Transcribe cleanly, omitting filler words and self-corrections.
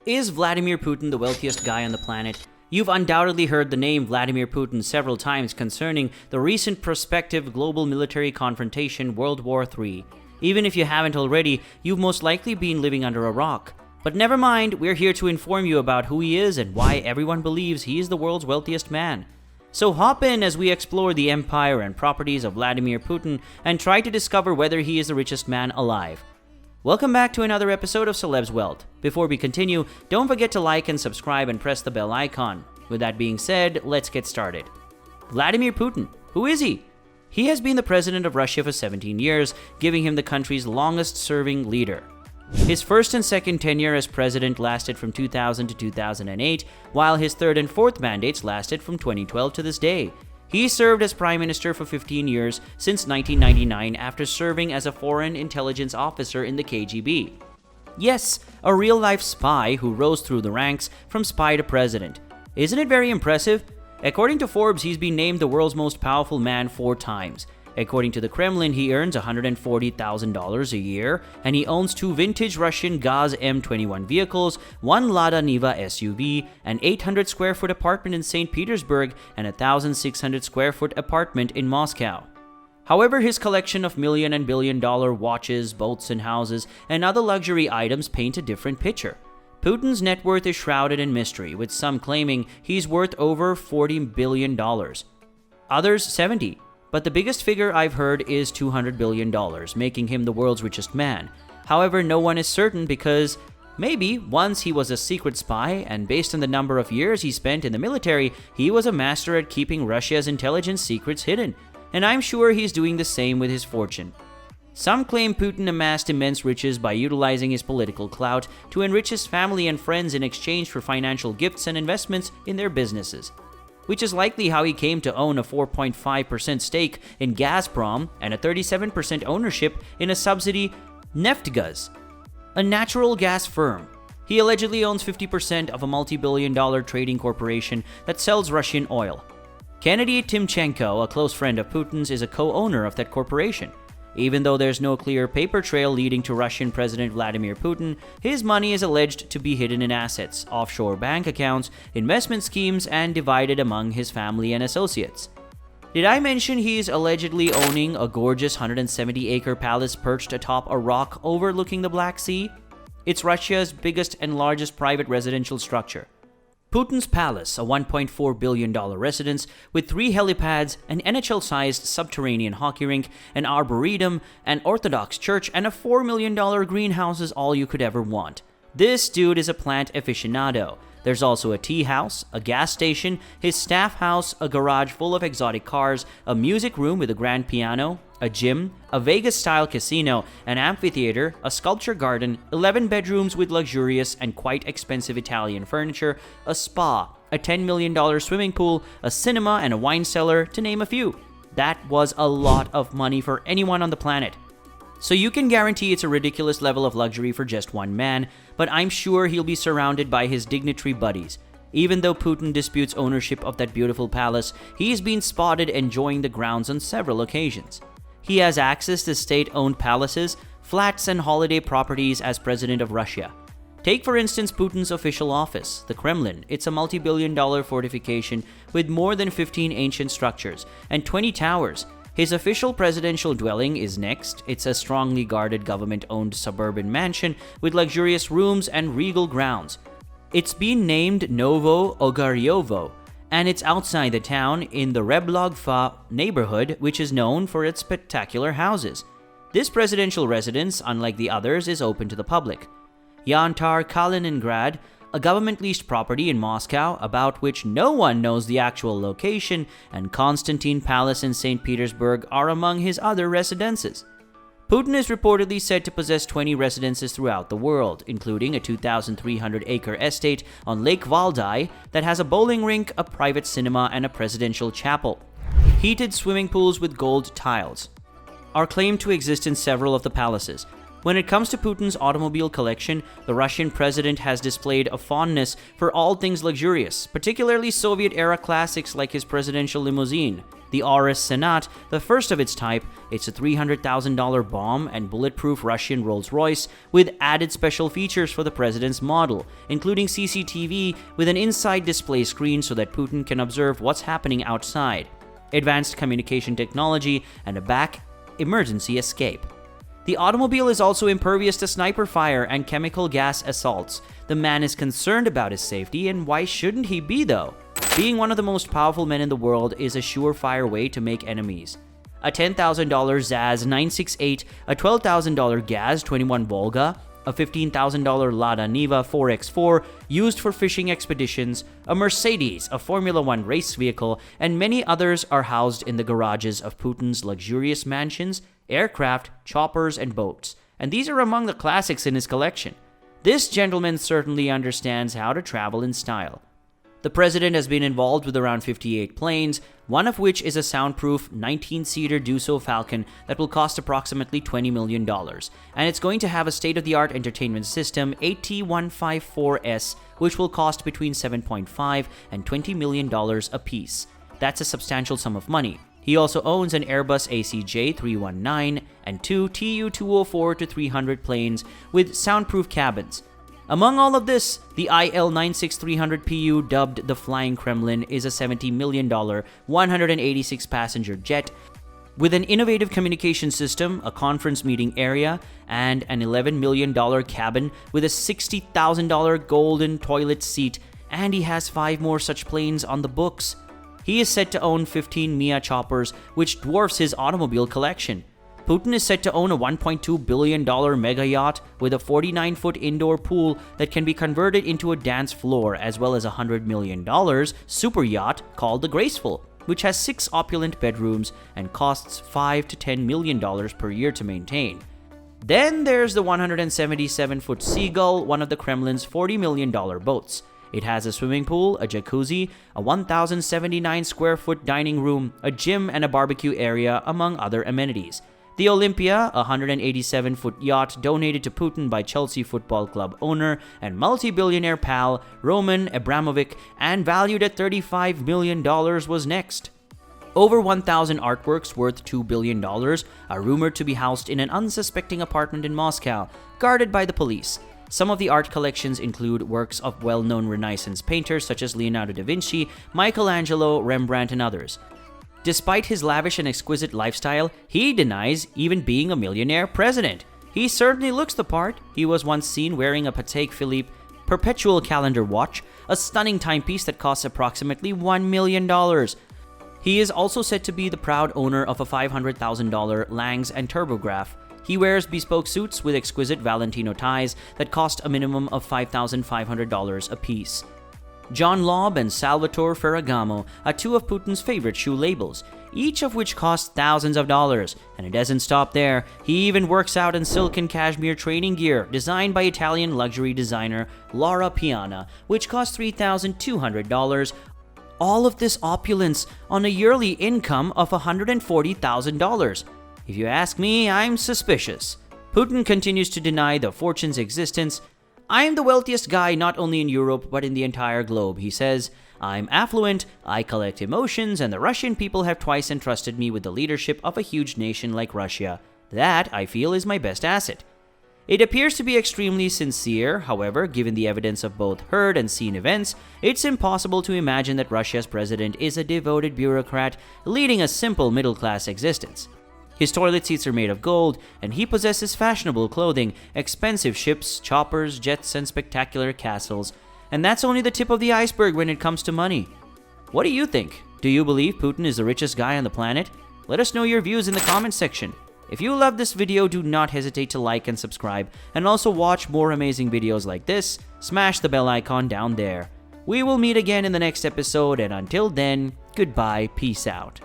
Is Vladimir Putin the wealthiest guy on the planet? You've undoubtedly heard the name Vladimir Putin several times concerning the recent prospective global military confrontation, World War III. Even if you haven't already, you've most likely been living under a rock. But never mind, we're here to inform you about who he is and why everyone believes he is the world's wealthiest man. So hop in as we explore the empire and properties of Vladimir Putin and try to discover whether he is the richest man alive. Welcome back to another episode of Celebs Wealth. Before we continue, don't forget to like and subscribe and press the bell icon. With that being said, let's get started. Vladimir Putin. Who is he? He has been the president of Russia for 17 years, giving him the country's longest-serving leader. His first and second tenure as president lasted from 2000 to 2008, while his third and fourth mandates lasted from 2012 to this day. He served as prime minister for 15 years since 1999 after serving as a foreign intelligence officer in the KGB. Yes, a real-life spy who rose through the ranks from spy to president. Isn't it very impressive? According to Forbes, he's been named the world's most powerful man 4 times. According to the Kremlin, he earns $140,000 a year, and he owns 2 vintage Russian Gaz M21 vehicles, 1 Lada Niva SUV, an 800-square-foot apartment in St. Petersburg, and a 1,600-square-foot apartment in Moscow. However, his collection of million and billion-dollar watches, boats and houses, and other luxury items paint a different picture. Putin's net worth is shrouded in mystery, with some claiming he's worth over $40 billion. Others, 70. But the biggest figure I've heard is $200 billion, making him the world's richest man. However, no one is certain because maybe once he was a secret spy, and based on the number of years he spent in the military, he was a master at keeping Russia's intelligence secrets hidden. And I'm sure he's doing the same with his fortune. Some claim Putin amassed immense riches by utilizing his political clout to enrich his family and friends in exchange for financial gifts and investments in their businesses, which is likely how he came to own a 4.5% stake in Gazprom and a 37% ownership in a subsidy Neftgaz, a natural gas firm. He allegedly owns 50% of a multi-billion-dollar trading corporation that sells Russian oil. Kennedy Timchenko, a close friend of Putin's, is a co-owner of that corporation. Even though there's no clear paper trail leading to Russian President Vladimir Putin, his money is alleged to be hidden in assets, offshore bank accounts, investment schemes, and divided among his family and associates. Did I mention he's allegedly owning a gorgeous 170-acre palace perched atop a rock overlooking the Black Sea? It's Russia's biggest and largest private residential structure. Putin's palace, a $1.4 billion residence with 3 helipads, an NHL-sized subterranean hockey rink, an arboretum, an Orthodox church, and a $4 million greenhouse is all you could ever want. This dude is a plant aficionado. There's also a tea house, a gas station, his staff house, a garage full of exotic cars, a music room with a grand piano, a gym, a Vegas-style casino, an amphitheater, a sculpture garden, 11 bedrooms with luxurious and quite expensive Italian furniture, a spa, a $10 million swimming pool, a cinema, and a wine cellar, to name a few. That was a lot of money for anyone on the planet. So you can guarantee it's a ridiculous level of luxury for just one man, but I'm sure he'll be surrounded by his dignitary buddies. Even though Putin disputes ownership of that beautiful palace, he's been spotted enjoying the grounds on several occasions. He has access to state-owned palaces, flats, and holiday properties as president of Russia. Take, for instance, Putin's official office, the Kremlin. It's a multi-billion-dollar fortification with more than 15 ancient structures and 20 towers. His official presidential dwelling is next. It's a strongly guarded government-owned suburban mansion with luxurious rooms and regal grounds. It's been named Novo Ogaryovo, and it's outside the town in the Reblogfa neighborhood, which is known for its spectacular houses. This presidential residence, unlike the others, is open to the public. Yantar Kaliningrad, a government-leased property in Moscow about which no one knows the actual location, and Constantine Palace in St. Petersburg are among his other residences. Putin is reportedly said to possess 20 residences throughout the world, including a 2,300-acre estate on Lake Valdai that has a bowling rink, a private cinema, and a presidential chapel. Heated swimming pools with gold tiles are claimed to exist in several of the palaces. When it comes to Putin's automobile collection, the Russian president has displayed a fondness for all things luxurious, particularly Soviet-era classics like his presidential limousine. The RS Senat, the first of its type, it's a $300,000 bomb and bulletproof Russian Rolls-Royce with added special features for the president's model, including CCTV with an inside display screen so that Putin can observe what's happening outside, advanced communication technology, and a back emergency escape. The automobile is also impervious to sniper fire and chemical gas assaults. The man is concerned about his safety, and why shouldn't he be though? Being one of the most powerful men in the world is a surefire way to make enemies. A $10,000 Zaz 968, a $12,000 Gaz 21 Volga, a $15,000 Lada Niva 4x4 used for fishing expeditions, a Mercedes, a Formula One race vehicle, and many others are housed in the garages of Putin's luxurious mansions, aircraft, choppers, and boats. And these are among the classics in his collection. This gentleman certainly understands how to travel in style. The president has been involved with around 58 planes, one of which is a soundproof 19-seater Dassault Falcon that will cost approximately $20 million. And it's going to have a state-of-the-art entertainment system, AT154S, which will cost between $7.5 and $20 million a piece. That's a substantial sum of money. He also owns an Airbus ACJ319 and two Tu-204-300 planes with soundproof cabins. Among all of this, the IL-96300PU, dubbed the Flying Kremlin, is a $70 million, 186-passenger jet with an innovative communication system, a conference meeting area, and an $11 million cabin with a $60,000 golden toilet seat, and he has 5 more such planes on the books. He is said to own 15 Mia choppers, which dwarfs his automobile collection. Putin is said to own a $1.2 billion mega yacht with a 49-foot indoor pool that can be converted into a dance floor, as well as a $100 million super yacht called the Graceful, which has 6 opulent bedrooms and costs $5 to $10 million per year to maintain. Then there's the 177-foot Seagull, one of the Kremlin's $40 million boats. It has a swimming pool, a jacuzzi, a 1,079 square foot dining room, a gym, and a barbecue area, among other amenities. The Olympia, a 187-foot yacht donated to Putin by Chelsea Football Club owner and multi-billionaire pal Roman Abramovich and valued at $35 million, was next. Over 1,000 artworks worth $2 billion are rumored to be housed in an unsuspecting apartment in Moscow, guarded by the police. Some of the art collections include works of well-known Renaissance painters such as Leonardo da Vinci, Michelangelo, Rembrandt, and others. Despite his lavish and exquisite lifestyle, he denies even being a millionaire president. He certainly looks the part. He was once seen wearing a Patek Philippe perpetual calendar watch, a stunning timepiece that costs approximately $1 million. He is also said to be the proud owner of a $500,000 Langs and Turbograph. He wears bespoke suits with exquisite Valentino ties that cost a minimum of $5,500 a piece. John Lobb and Salvatore Ferragamo are 2 of Putin's favorite shoe labels, each of which costs thousands of dollars. And it doesn't stop there. He even works out in silk and cashmere training gear designed by Italian luxury designer Laura Piana, which costs $3,200. All of this opulence on a yearly income of $140,000. If you ask me, I'm suspicious. Putin continues to deny the fortune's existence. I am the wealthiest guy not only in Europe but in the entire globe, he says. I'm affluent, I collect emotions, and the Russian people have twice entrusted me with the leadership of a huge nation like Russia. That, I feel, is my best asset. It appears to be extremely sincere. However, given the evidence of both heard and seen events, it's impossible to imagine that Russia's president is a devoted bureaucrat leading a simple middle-class existence. His toilet seats are made of gold, and he possesses fashionable clothing, expensive ships, choppers, jets, and spectacular castles. And that's only the tip of the iceberg when it comes to money. What do you think? Do you believe Putin is the richest guy on the planet? Let us know your views in the comment section. If you loved this video, do not hesitate to like and subscribe, and also watch more amazing videos like this. Smash the bell icon down there. We will meet again in the next episode, and until then, goodbye, peace out.